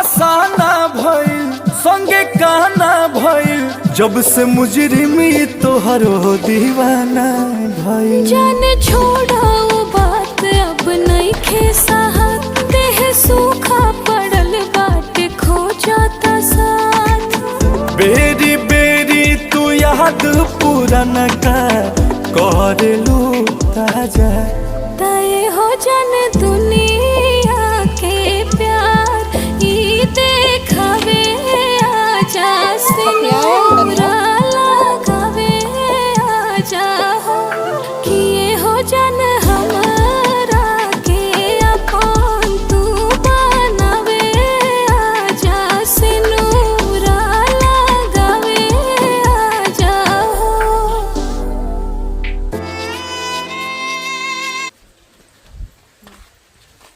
फसाना भइल संगे काना भइल, जब से मुजरिमी तोहरो दीवाना भइल। जाने छोड़ा वो बात अब नहीं खे साहत, देह सूखा पड़ल बाटे खो जाता साथ। बेरी बेरी तू याद पुराना का कर लू ताजा, तय हो जाने दुनिया